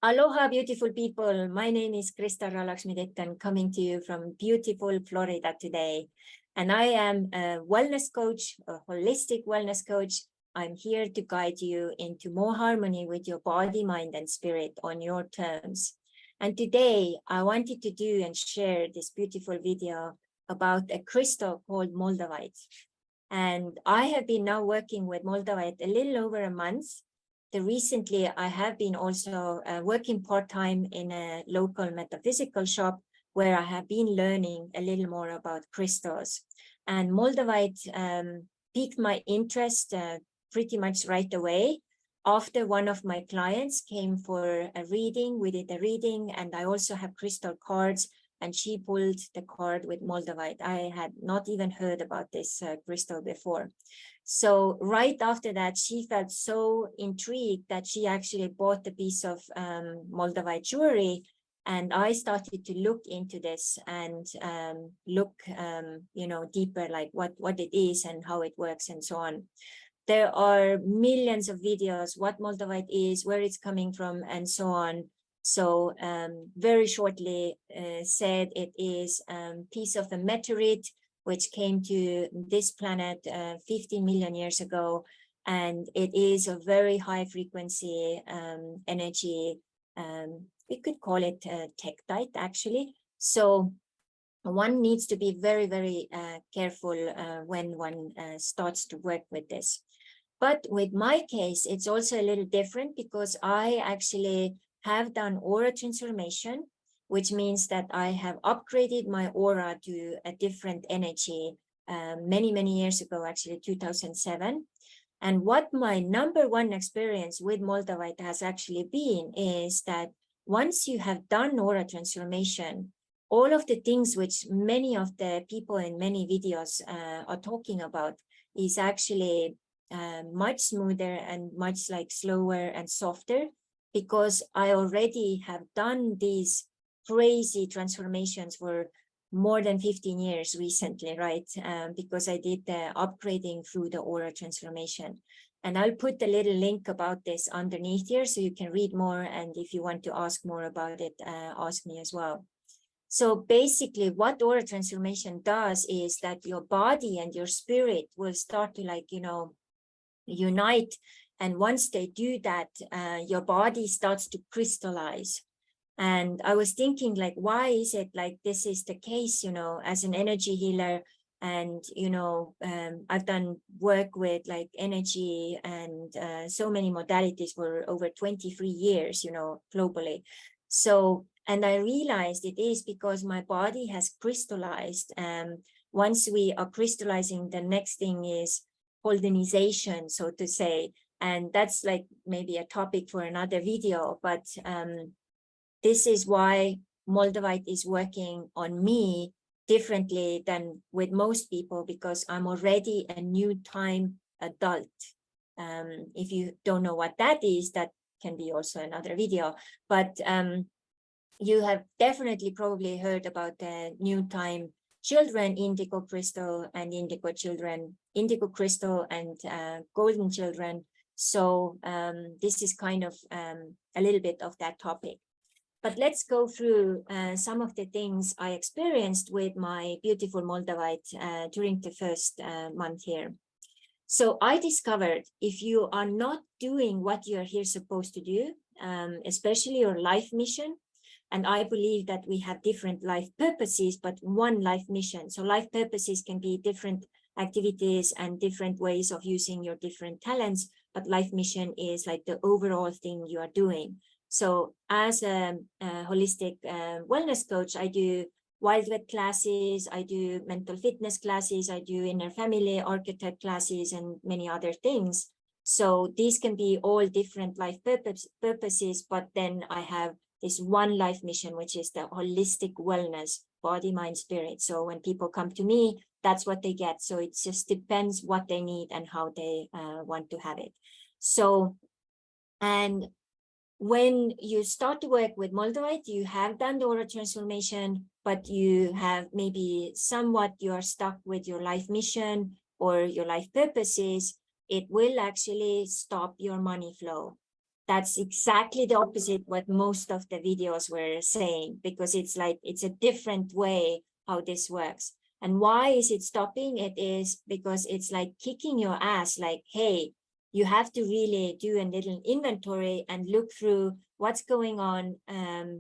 Aloha, beautiful people. My name is Krista Ralaxmidettan, coming to you from beautiful Florida today. And I am a wellness coach, a holistic wellness coach. I'm here to guide you into more harmony with your body, mind, and spirit on your terms. And today I wanted to do and share this beautiful video about a crystal called Moldavite. And I have been now working with Moldavite a little over a month. Recently, I have been also working part-time in a local metaphysical shop where I have been learning a little more about crystals. And Moldavite piqued my interest pretty much right away. After one of my clients came for a reading, we did a reading, and I also have crystal cards, and she pulled the card with Moldavite. I had not even heard about this crystal before. So right after that, she felt so intrigued that she actually bought a piece of Moldavite jewelry. And I started to look into this and look, deeper, like what it is and how it works and so on. There are millions of videos, what Moldavite is, where it's coming from, and so on. So very shortly said, it is a piece of a meteorite which came to this planet 15 million years ago. And it is a very high frequency energy. We could call it tektite, actually. So one needs to be very, very careful when one starts to work with this. But with my case, it's also a little different because I actually have done aura transformation, which means that I have upgraded my aura to a different energy many, many years ago, actually 2007. And what my number one experience with Moldavite has actually been is that once you have done aura transformation, all of the things which many of the people in many videos are talking about is actually much smoother and much like slower and softer, because I already have done these crazy transformations for more than 15 years recently, right? Because I did the upgrading through the aura transformation. And I'll put a little link about this underneath here so you can read more. And if you want to ask more about it, ask me as well. So basically what aura transformation does is that your body and your spirit will start to unite. And once they do that, your body starts to crystallize. And I was thinking, like, why is it like this is the case, as an energy healer? And, I've done work with like energy and so many modalities for over 23 years, globally. So, and I realized it is because my body has crystallized. Once we are crystallizing, the next thing is holdenization, so to say. And that's like maybe a topic for another video, but this is why Moldavite is working on me differently than with most people, because I'm already a new time adult. If you don't know what that is, that can be also another video, but you have definitely probably heard about the new time children, indigo crystal and indigo children, indigo crystal and golden children. So this is kind of a little bit of that topic. But let's go through some of the things I experienced with my beautiful Moldavite during the first month here. So I discovered if you are not doing what you're here supposed to do, especially your life mission, and I believe that we have different life purposes, but one life mission. So life purposes can be different activities and different ways of using your different talents, but life mission is like the overall thing you are doing. So as a holistic wellness coach, I do wild vet classes, I do mental fitness classes, I do inner family archetype classes, and many other things. So these can be all different life purposes, but then I have this one life mission, which is the holistic wellness, body, mind, spirit. So when people come to me, that's what they get. So it just depends what they need and how they want to have it. So, and when you start to work with Moldavite, you have done the aura transformation, but you have maybe somewhat you are stuck with your life mission or your life purposes, it will actually stop your money flow. that's exactly the opposite what most of the videos were saying, because it's like, it's a different way how this works. And why is it stopping? It is because it's like kicking your ass, like, hey, you have to really do a little inventory and look through what's going on.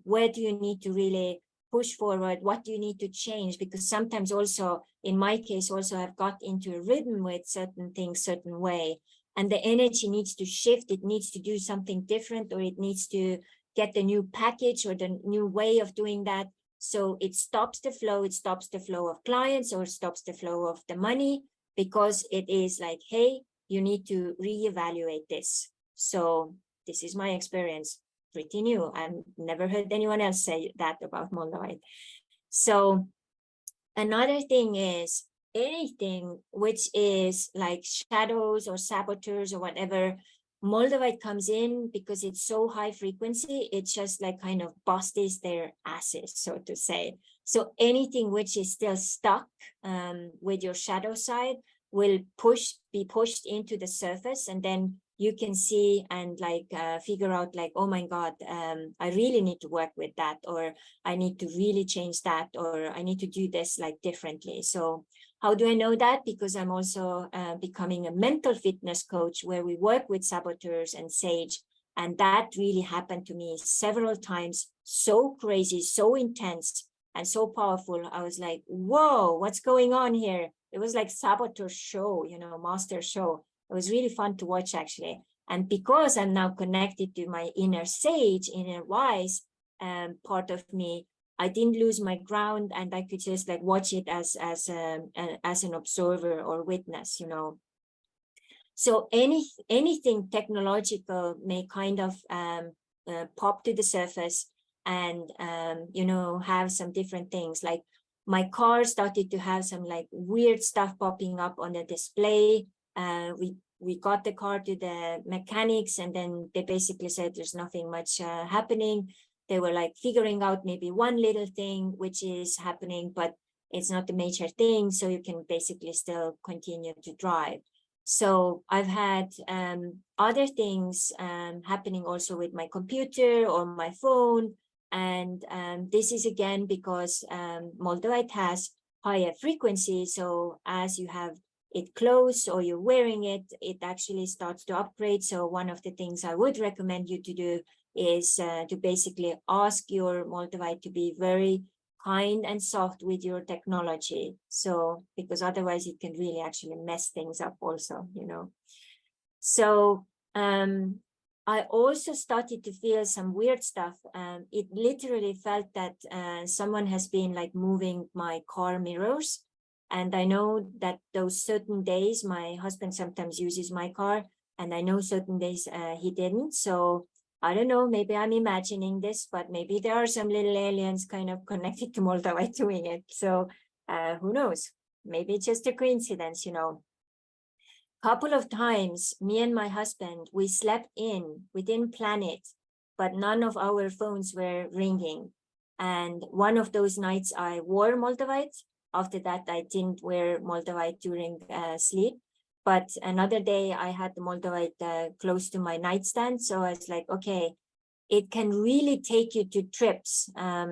Where do you need to really push forward? What do you need to change? Because sometimes also, in my case, also I've got into a rhythm with certain things, certain way, and the energy needs to shift. It needs to do something different, or it needs to get the new package or the new way of doing that. So it stops the flow. It stops the flow of clients, or stops the flow of the money, because it is like, hey, you need to reevaluate this. So this is my experience, pretty new. I've never heard anyone else say that about Moldavite. So another thing is, anything which is like shadows or saboteurs or whatever, Moldavite comes in because it's so high frequency, it's just like kind of busts their asses, so to say. So anything which is still stuck with your shadow side will be pushed into the surface, and then you can see and like figure out like, oh my God, I really need to work with that, or I need to really change that, or I need to do this like differently. So how do I know that? Because I'm also becoming a mental fitness coach, where we work with saboteurs and sage. And that really happened to me several times. So crazy, so intense, and so powerful. I was like, whoa, what's going on here? It was like saboteur show, you know, master show. It was really fun to watch, actually. And because I'm now connected to my inner sage, inner wise part of me, I didn't lose my ground, and I could just like watch it as an observer or witness, you know. So anything technological may kind of pop to the surface, and you know, have some different things. Like my car started to have some like weird stuff popping up on the display. We got the car to the mechanics, and then they basically said there's nothing much happening. They were like figuring out maybe one little thing which is happening, but it's not the major thing. So you can basically still continue to drive. So I've had other things happening also with my computer or my phone. And this is again because Moldavite has higher frequency. So as you have it close or you're wearing it, it actually starts to upgrade. So one of the things I would recommend you to do is to basically ask your Moldavite to be very kind and soft with your technology. So because otherwise it can really actually mess things up also, you know. So I also started to feel some weird stuff. It literally felt that someone has been like moving my car mirrors. And I know that those certain days, my husband sometimes uses my car, and I know certain days he didn't. So I don't know, maybe I'm imagining this, but maybe there are some little aliens kind of connected to Moldavite doing it. So who knows? Maybe it's just a coincidence, you know. Couple of times, me and my husband, we slept in, we didn't plan it, but none of our phones were ringing. And one of those nights I wore Moldavite. After that, I didn't wear Moldavite during sleep. But another day I had the Moldavite close to my nightstand. So I was like, okay, it can really take you to trips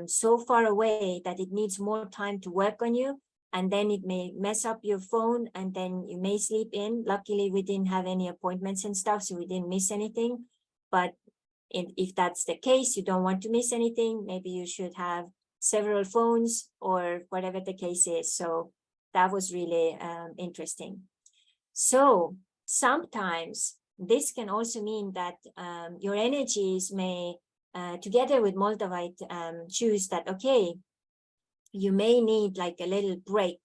so far away that it needs more time to work on you. And then it may mess up your phone, and then you may sleep in. Luckily, we didn't have any appointments and stuff, so we didn't miss anything. But if that's the case, you don't want to miss anything, maybe you should have several phones or whatever the case is. So that was really interesting. So sometimes this can also mean that your energies may, together with Moldavite, choose that, okay, you may need like a little break.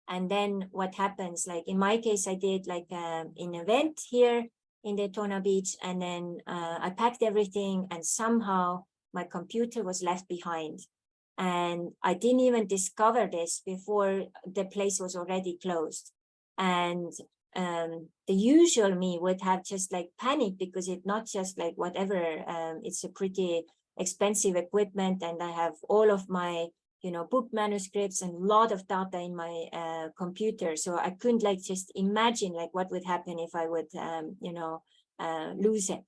And then what happens, like in my case, I did like an event here in Daytona Beach, and then I packed everything, and somehow my computer was left behind. And I didn't even discover this before the place was already closed. And the usual me would have just like panicked, because it's not just like whatever, it's a pretty expensive equipment, and I have all of my, you know, book manuscripts and a lot of data in my computer. So I couldn't like just imagine like what would happen if I would, you know, lose it.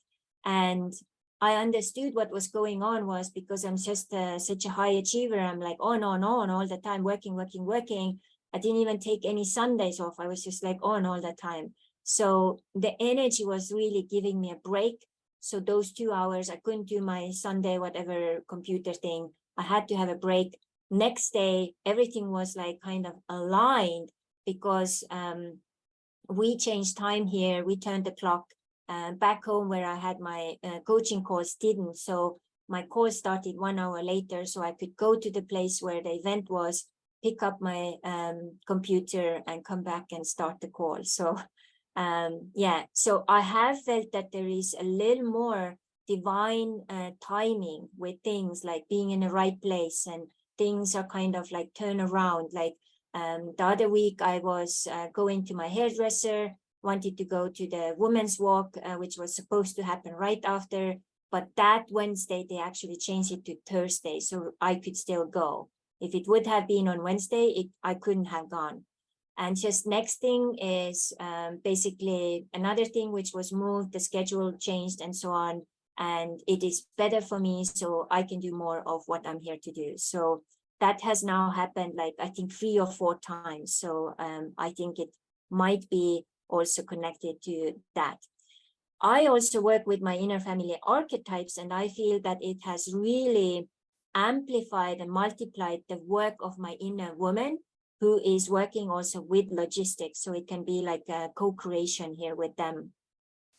And I understood what was going on was because I'm just such a high achiever. I'm like on all the time, working. I didn't even take any Sundays off. I was just like on all the time. So the energy was really giving me a break. So those 2 hours, I couldn't do my Sunday, whatever computer thing. I had to have a break. Next day, everything was like kind of aligned because we changed time here. We turned the clock. Back home where I had my coaching course didn't. So my course started 1 hour later. So I could go to the place where the event was, pick up my computer and come back and start the call. So yeah, so I have felt that there is a little more divine timing with things, like being in the right place, and things are kind of like turn around. Like the other week I was going to my hairdresser, wanted to go to the women's walk, which was supposed to happen right after, but that Wednesday they actually changed it to Thursday, so I could still go. If it would have been on Wednesday, I couldn't have gone. And just next thing is basically another thing which was moved, the schedule changed and so on, and it is better for me, so I can do more of what I'm here to do. So that has now happened, like I think 3 or 4 times. So I think it might be also connected to that. I also work with my inner family archetypes, and I feel that it has really amplified and multiplied the work of my inner woman, who is working also with logistics. So it can be like a co-creation here with them.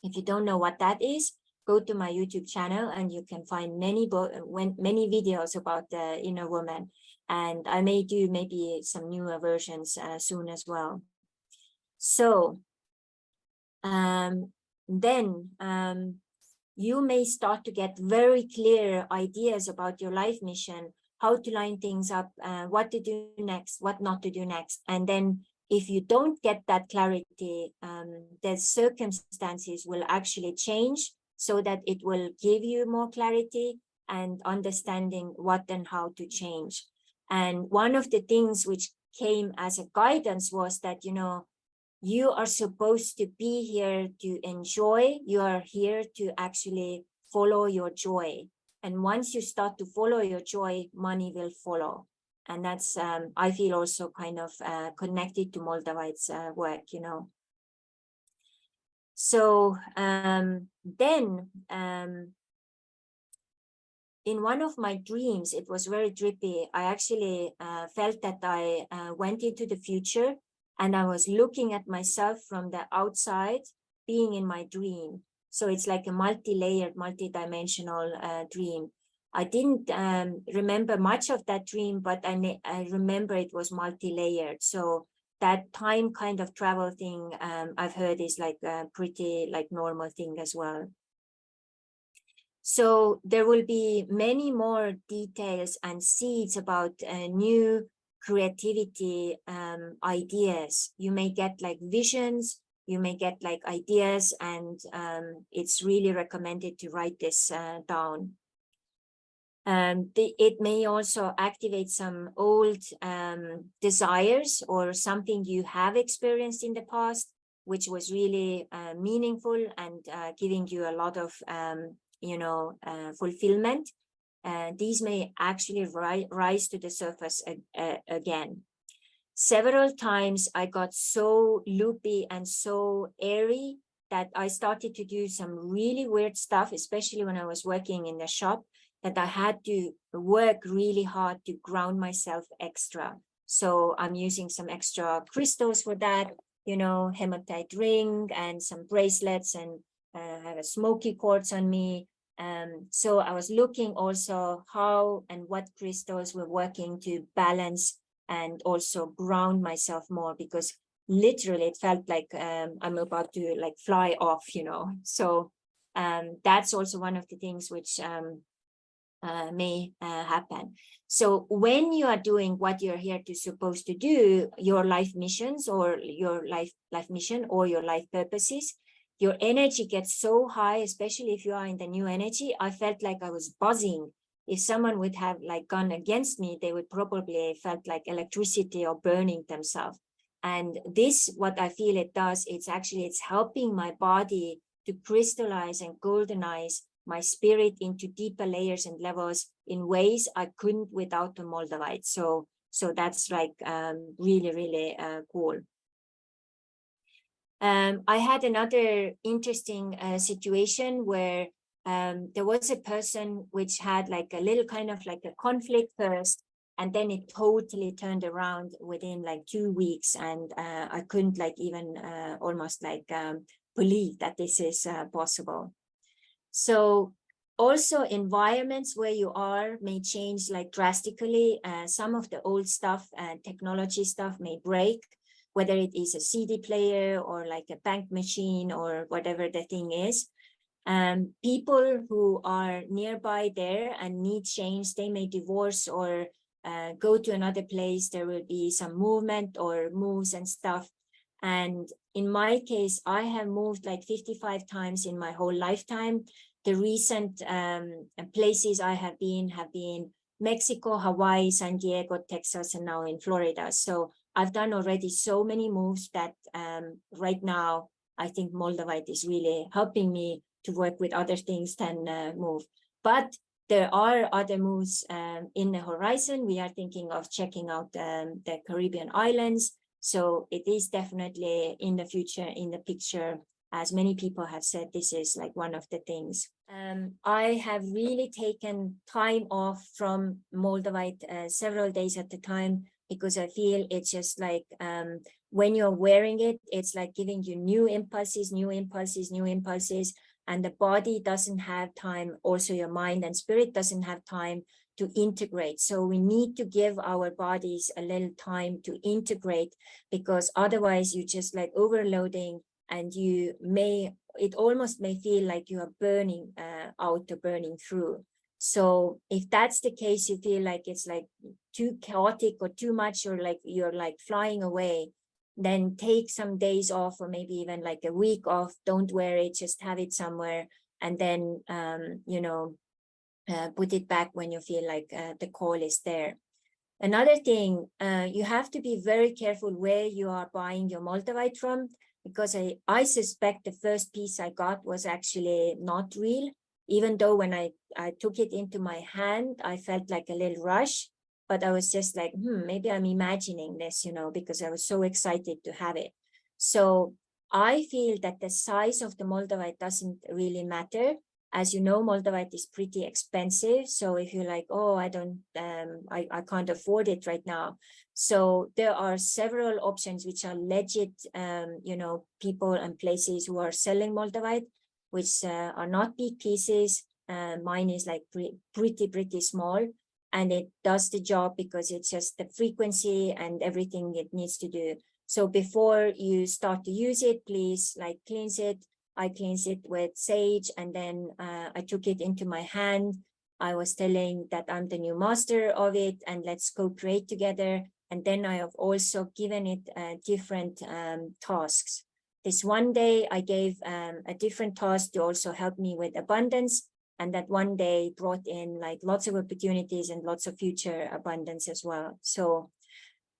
If you don't know what that is, go to my YouTube channel and you can find many videos about the inner woman. And I may do maybe some newer versions soon as well. So then you may start to get very clear ideas about your life mission, how to line things up, what to do next, what not to do next. And then if you don't get that clarity, the circumstances will actually change so that it will give you more clarity and understanding what and how to change. And one of the things which came as a guidance was that, you know, you are supposed to be here to enjoy. You are here to actually follow your joy. And once you start to follow your joy, money will follow. And that's, I feel, also kind of connected to Moldavite's work, you know. So then in one of my dreams, it was very trippy. I actually felt that I went into the future, and I was looking at myself from the outside, being in my dream. So it's like a multi-layered, multi-dimensional dream. I didn't remember much of that dream, but I remember it was multi-layered. So that time kind of travel thing, I've heard is like a pretty like normal thing as well. So there will be many more details and seeds about new creativity ideas. You may get like visions, you may get like ideas, and it's really recommended to write this down. It may also activate some old desires or something you have experienced in the past, which was really meaningful and giving you a lot of fulfillment. These may actually rise to the surface again. Several times I got so loopy and so airy that I started to do some really weird stuff, especially when I was working in the shop, that I had to work really hard to ground myself extra. So I'm using some extra crystals for that, you know, hematite ring and some bracelets, and I have a smoky quartz on me. So I was looking also how and what crystals were working to balance and also ground myself more, because literally it felt like I'm about to like fly off, you know. So that's also one of the things which may happen. So when you are doing what you're here to supposed to do, your life missions or your life mission or your life purposes, your energy gets so high, especially if you are in the new energy. I felt like I was buzzing. If someone would have like gone against me, they would probably felt like electricity or burning themselves. And this, what I feel it does, it's helping my body to crystallize and goldenize my spirit into deeper layers and levels in ways I couldn't without the Moldavite. So that's like really, really cool. I had another interesting situation where there was a person which had like a little kind of like a conflict first, and then it totally turned around within like 2 weeks, and I couldn't like even almost like believe that this is possible. So also environments where you are may change like drastically. Some of the old stuff and technology stuff may break, whether it is a CD player or like a bank machine or whatever the thing is. People who are nearby there and need change, they may divorce or go to another place. There will be some movement or moves and stuff. And in my case, I have moved like 55 times in my whole lifetime. The recent places I have been Mexico, Hawaii, San Diego, Texas, and now in Florida. So I've done already so many moves that right now, I think Moldavite is really helping me to work with other things than move. But there are other moves in the horizon. We are thinking of checking out the Caribbean islands. So it is definitely in the future, in the picture. As many people have said, this is like one of the things. I have really taken time off from Moldavite several days at a time, because I feel it's just like when you're wearing it, it's like giving you new impulses, and the body doesn't have time. Also, your mind and spirit doesn't have time to integrate. So we need to give our bodies a little time to integrate, because otherwise you just like overloading, and it almost may feel like you are burning out or burning through. So if that's the case, you feel like it's like too chaotic or too much, or like you're like flying away, then take some days off, or maybe even like a week off. Don't wear it, just have it somewhere, and then put it back when you feel like the call is there. Another thing, you have to be very careful where you are buying your Moldavite from, because I suspect the first piece I got was actually not real, even though when I took it into my hand, I felt like a little rush, but I was just like, maybe I'm imagining this, because I was so excited to have it. So I feel that the size of the Moldavite doesn't really matter. As you know, Moldavite is pretty expensive. So if you're like, oh, I can't afford it right now. So there are several options which are legit, people and places who are selling Moldavite, which are not big pieces. Mine is like pretty small, and it does the job because it's just the frequency and everything it needs to do. So before you start to use it, please like cleanse it. I cleansed it with sage, and then I took it into my hand. I was telling that I'm the new master of it, and let's co-create together. And then I have also given it different tasks. This one day I gave a different task to also help me with abundance. And that one day brought in like lots of opportunities and lots of future abundance as well. So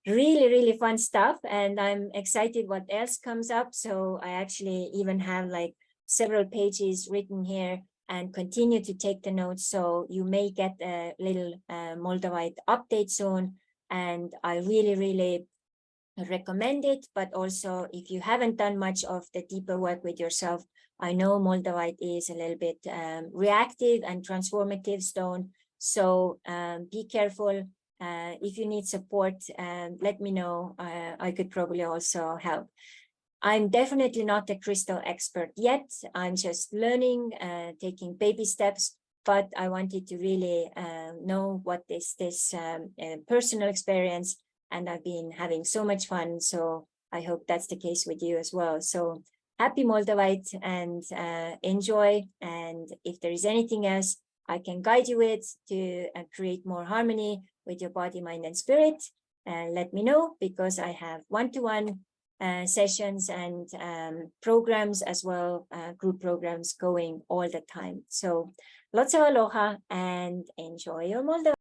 really fun stuff, and I'm excited what else comes up. So I actually even have like several pages written here and continue to take the notes. So you may get a little Moldavite update soon, and I really recommend it. But also, if you haven't done much of the deeper work with yourself, I know Moldavite is a little bit reactive and transformative stone. So be careful. If you need support, let me know. I could probably also help. I'm definitely not a crystal expert yet. I'm just learning, taking baby steps, but I wanted to really know what is this personal experience, and I've been having so much fun. So I hope that's the case with you as well. So happy Moldavite, and enjoy. And if there is anything else I can guide you with to create more harmony with your body, mind, and spirit, let me know, because I have one-to-one sessions and programs as well, group programs going all the time. So lots of aloha, and enjoy your Moldavite.